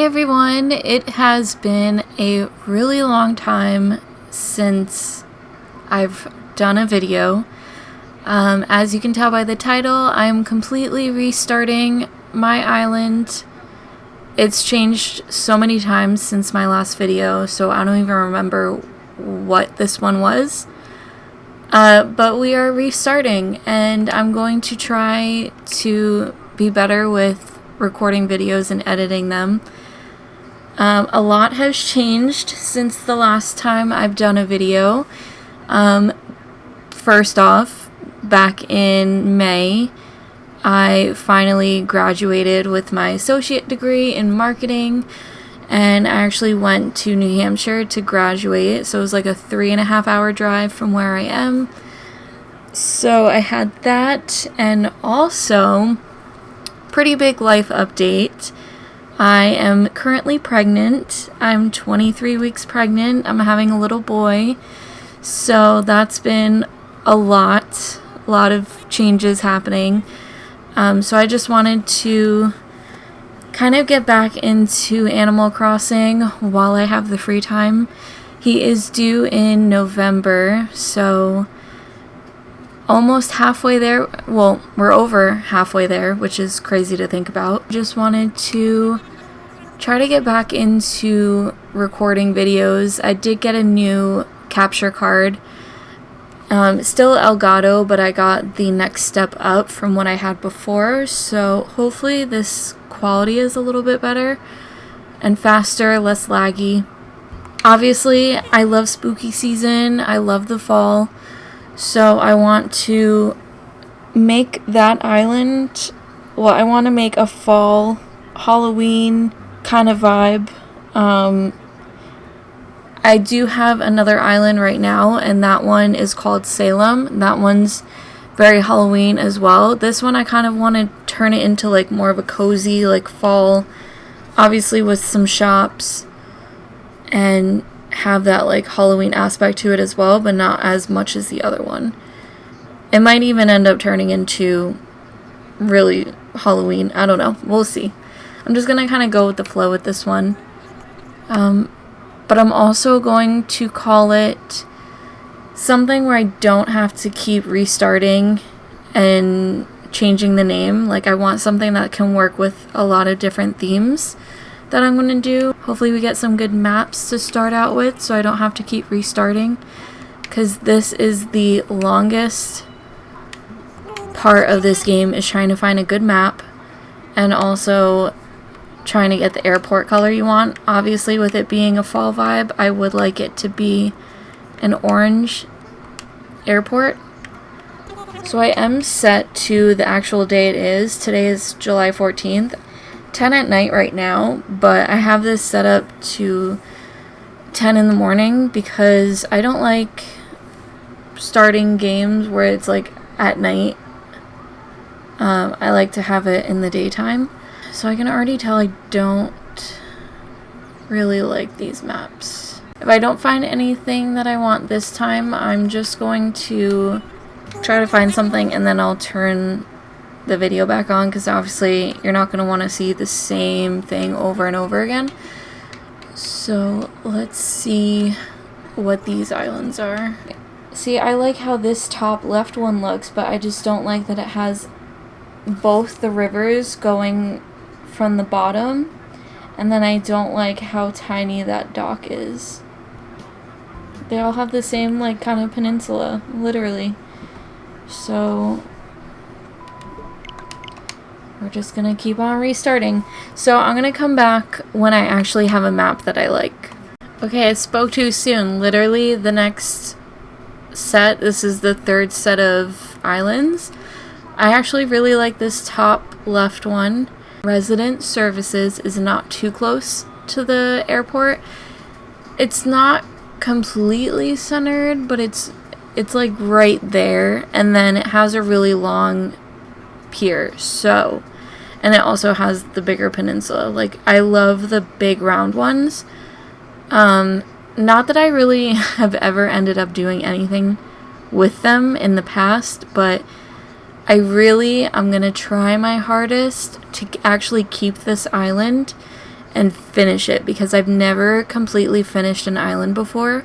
Hey everyone, it has been a really long time since I've done a video. As you can tell by the title, I'm completely restarting my island. It's changed so many times since my last video, so I don't even remember what this one was. But we are restarting, and I'm going to try to be better with recording videos and editing them. A lot has changed since the last time I've done a video. First off, back in May, I finally graduated with my associate degree in marketing, and I actually went to New Hampshire to graduate, so it was like a 3.5-hour drive from where I am. So I had that, and also, pretty big life update. I am currently pregnant. I'm 23 weeks pregnant. I'm having a little boy. So that's been a lot of changes happening. So I just wanted to kind of get back into Animal Crossing while I have the free time. He is due in November, so almost halfway there. Well, we're over halfway there, which is crazy to think about. Just wanted to try to get back into recording videos. I did get a new capture card. Still Elgato, but I got the next step up from what I had before, so hopefully this quality is a little bit better and faster, less laggy. Obviously, I love spooky season. I love the fall. So I want to make that island, well, I want to make a fall Halloween kind of vibe. I do have another island right now, and that one is called Salem. That one's very Halloween as well. This one I kind of want to turn it into like more of a cozy, like fall, obviously with some shops, and have that like Halloween aspect to it as well, but not as much as the other one. It might even end up turning into really Halloween. I don't know. We'll see. I'm just gonna kind of go with the flow with this one. But I'm also going to call it something where I don't have to keep restarting and changing the name. Like, I want something that can work with a lot of different themes that I'm going to do. Hopefully we get some good maps to start out with so I don't have to keep restarting, because this is the longest part of this game, is trying to find a good map and also trying to get the airport color you want. Obviously, with it being a fall vibe, I would like it to be an orange airport. So I am set to the actual day it is. Today is July 14th. 10 at night right now, but I have this set up to 10 in the morning because I don't like starting games where it's like at night. I like to have it in the daytime. So I can already tell I don't really like these maps. If I don't find anything that I want this time, I'm just going to try to find something and then I'll turn the video back on, because obviously you're not going to want to see the same thing over and over again. So let's see what these islands are. See, I like how this top left one looks, but I just don't like that it has both the rivers going from the bottom, and then I don't like how tiny that dock is. They all have the same like kind of peninsula, literally. So we're just gonna keep on restarting. So I'm gonna come back when I actually have a map that I like. Okay, I spoke too soon. Literally the next set, this is the third set of islands. I actually really like this top left one. Resident Services is not too close to the airport. It's not completely centered, but it's like right there, and then it has a really long pier. So, and it also has the bigger peninsula. Like, I love the big round ones. Not that I really have ever ended up doing anything with them in the past, but I'm going to try my hardest to actually keep this island and finish it, because I've never completely finished an island before.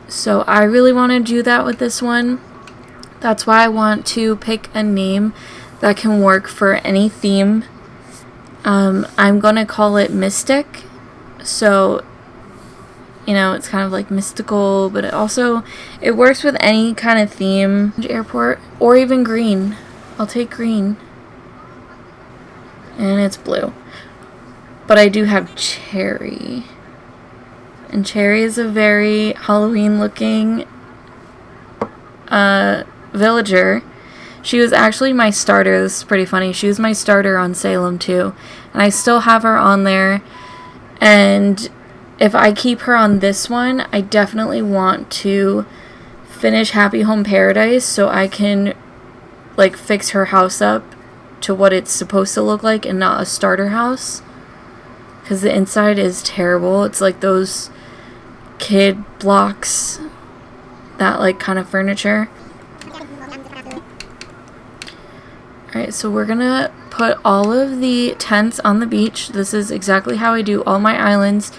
So I really want to do that with this one. That's why I want to pick a name that can work for any theme. I'm going to call it Mystic. So, you know, it's kind of like mystical, but it works with any kind of theme. Airport, or even green. I'll take green. And it's blue. But I do have Cherry. And Cherry is a very Halloween looking villager. She was actually my starter. This is pretty funny. She was my starter on Salem too. And I still have her on there. And if I keep her on this one, I definitely want to finish Happy Home Paradise so I can like fix her house up to what it's supposed to look like and not a starter house. Because the inside is terrible. It's like those kid blocks, that like kind of furniture. Alright, so we're gonna put all of the tents on the beach. This is exactly how I do all my islands.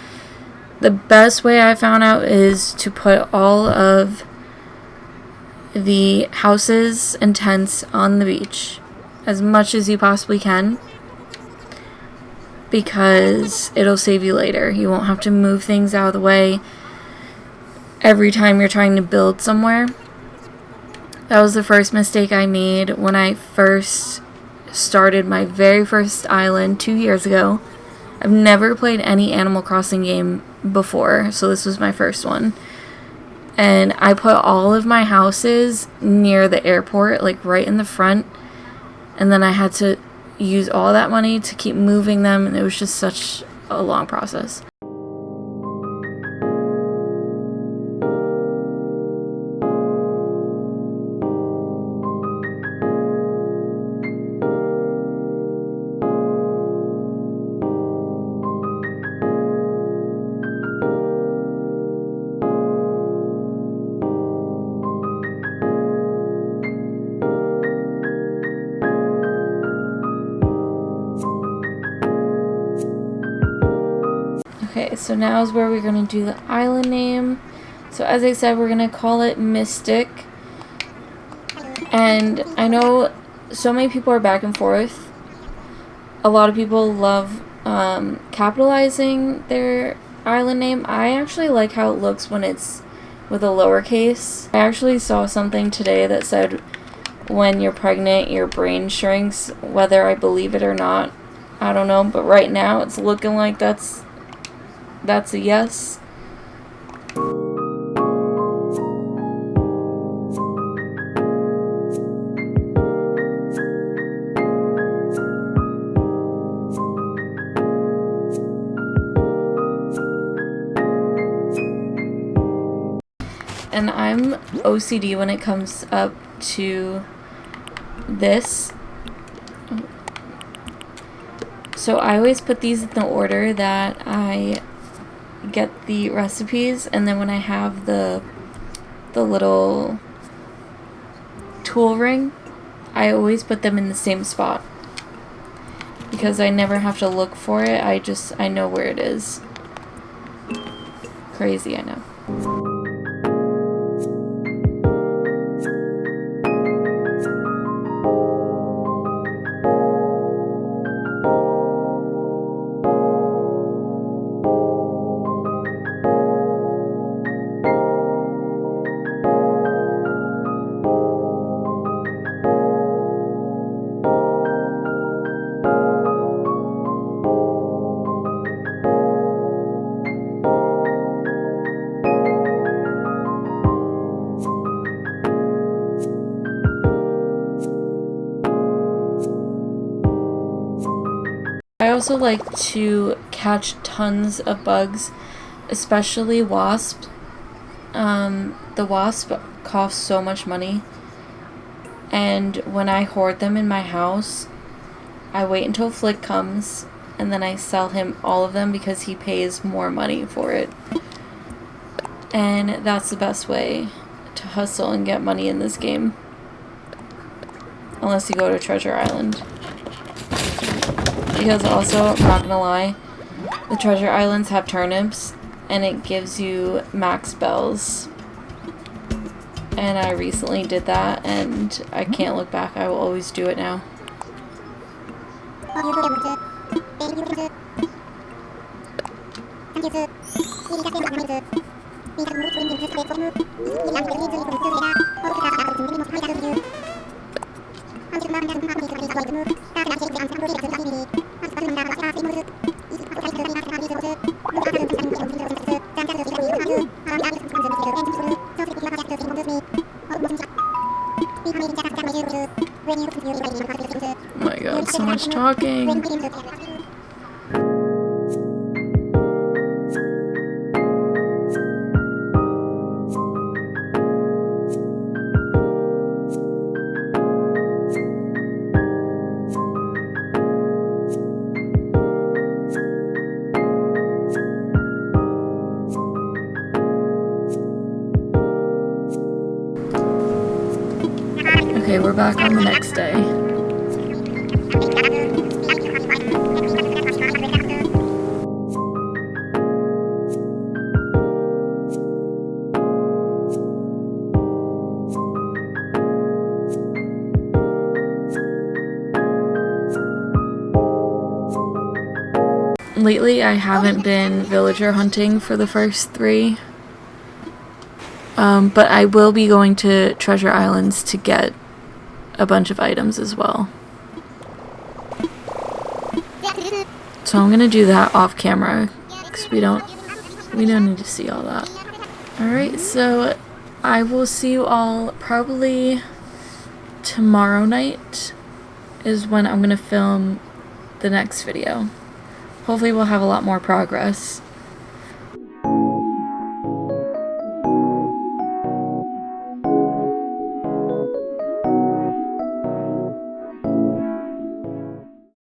The best way I found out is to put all of the houses and tents on the beach as much as you possibly can, because it'll save you later. You won't have to move things out of the way every time you're trying to build somewhere. That was the first mistake I made when I first started my very first island 2 years ago. I've never played any Animal Crossing game before, so this was my first one. And I put all of my houses near the airport, like right in the front, and then I had to use all that money to keep moving them, and it was just such a long process. Okay, so now is where we're going to do the island name. So as I said, we're going to call it Mystic. And I know so many people are back and forth. A lot of people love capitalizing their island name. I actually like how it looks when it's with a lowercase. I actually saw something today that said when you're pregnant, your brain shrinks. Whether I believe it or not, I don't know. But right now, it's looking like that's a yes. And I'm OCD when it comes up to this. So I always put these in the order that I get the recipes, and then when I have the little tool ring, I always put them in the same spot, because I never have to look for it. I know where it is. Crazy, I know. I also like to catch tons of bugs, especially wasps. The wasp costs so much money, and when I hoard them in my house, I wait until Flick comes, and then I sell him all of them because he pays more money for it. And that's the best way to hustle and get money in this game. Unless you go to Treasure Island. Because also, I'm not gonna lie, The treasure islands have turnips, and it gives you max bells. And I recently did that, and I can't look back. I will always do it now. Oh my god, so much talking. Okay, we're back on the next day. Lately, I haven't been villager hunting for the first 3. But I will be going to treasure islands to get a bunch of items as well. So I'm gonna do that off camera because we don't need to see all that. Alright, so I will see you all probably tomorrow night is when I'm gonna film the next video. Hopefully we'll have a lot more progress.